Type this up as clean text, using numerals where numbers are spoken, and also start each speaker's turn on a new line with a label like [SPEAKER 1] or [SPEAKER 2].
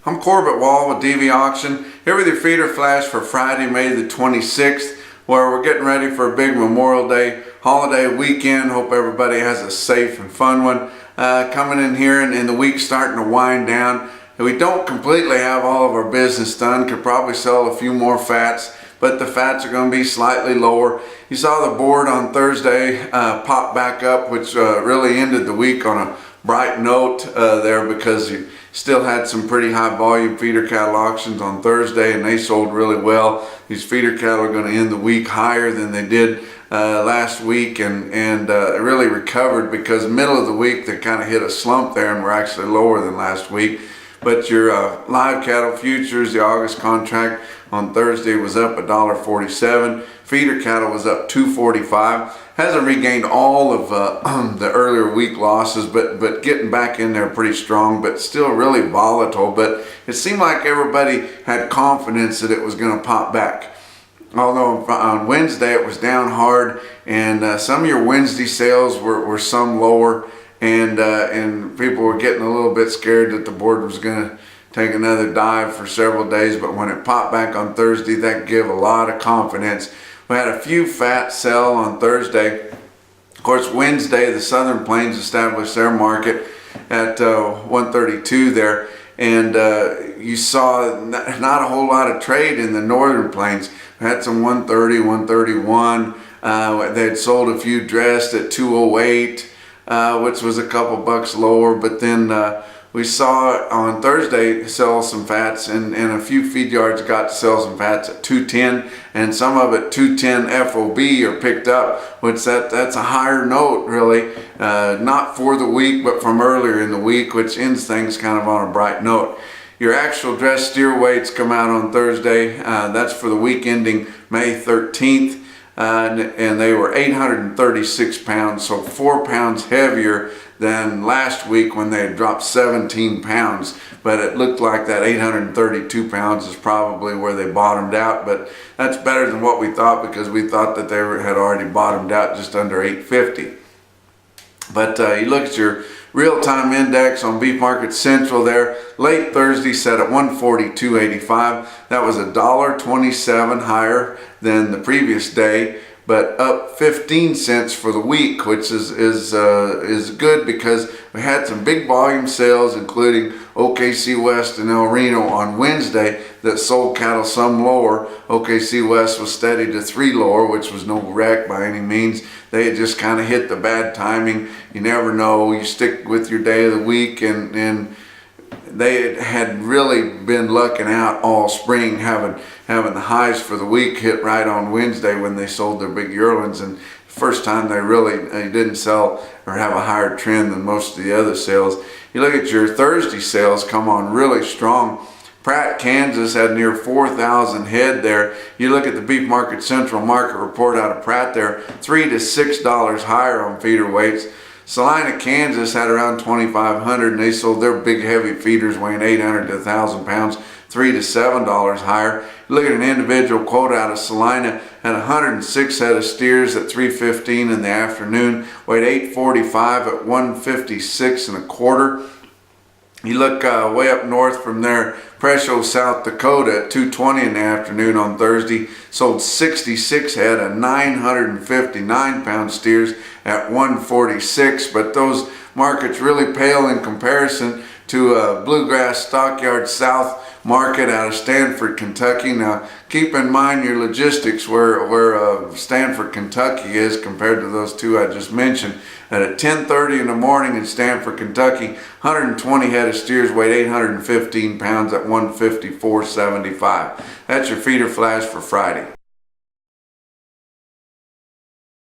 [SPEAKER 1] I'm Corbett Wall with DV Auction, here with your feeder flash for Friday, May the 26th, where we're getting ready for a big Memorial Day holiday weekend. Hope everybody has a safe and fun one coming in here, and the week's starting to wind down. And we don't completely have all of our business done. Could probably sell a few more fats, but the fats are going to be slightly lower. You saw the board on Thursday pop back up, which really ended the week on a bright note there, because you still had some pretty high volume feeder cattle auctions on Thursday, and they sold really well. These feeder cattle are going to end the week higher than they did last week, and really recovered, because middle of the week they kind of hit a slump there and were actually lower than last week. But your live cattle futures, the August contract on Thursday was up $1.47. Feeder cattle was up $2.45. Hasn't regained all of the earlier week losses, but getting back in there pretty strong, but still really volatile. But it seemed like everybody had confidence that it was going to pop back. Although on Wednesday it was down hard, and some of your Wednesday sales were some lower, and people were getting a little bit scared that the board was going to take another dive for several days. But when it popped back on Thursday, that gave a lot of confidence. We had a few fat sell on Thursday. Of course, Wednesday the Southern Plains established their market at 132 there, and you saw not a whole lot of trade in the Northern Plains. We had some 130, 131. They had sold a few dressed at 208. Which was a couple bucks lower, but then we saw on Thursday sell some fats, and a few feed yards got to sell some fats at 210, and some of it 210 FOB are picked up, which that's a higher note really, not for the week but from earlier in the week, which ends things kind of on a bright note. Your actual dressed steer weights come out on Thursday. That's for the week ending May 13th. And they were 836 pounds, so 4 pounds heavier than last week when they had dropped 17 pounds. But it looked like that 832 pounds is probably where they bottomed out. But that's better than what we thought, because we thought that they had already bottomed out just under 850. But you look at your real-time index on Beef Market Central there, late Thursday set at 142.85. That was $1.27 higher than the previous day, but up 15 cents for the week, which is good, because we had some big volume sales, including OKC West and El Reno on Wednesday, that sold cattle some lower. OKC West was steady to 3 lower, which was no wreck by any means. They had just kind of hit the bad timing. You never know. You stick with your day of the week, and they had really been lucking out all spring, having the highs for the week hit right on Wednesday when they sold their big yearlings, and first time they didn't sell or have a higher trend than most of the other sales. You look at your Thursday sales, come on really strong. Pratt, Kansas had near 4,000 head there. You look at the Beef Market Central market report out of Pratt there, $3 to $6 higher on feeder weights. Salina, Kansas had around 2,500, and they sold their big heavy feeders weighing 800 to 1,000 pounds, $3 to $7 higher. You look at an individual quote out of Salina, had 106 head of steers at 315 in the afternoon, weighed 845 at 156 and a quarter. You look way up north from there, Presho, South Dakota at 220 in the afternoon on Thursday, sold 66 head of 959 pound steers at 146, but those markets really pale in comparison to Bluegrass Stockyard South market out of Stanford, Kentucky. Now keep in mind your logistics where Stanford, Kentucky is compared to those two I just mentioned. At 10:30 in the morning in Stanford, Kentucky, 120 head of steers weighed 815 pounds at 154.75. That's your feeder flash for Friday.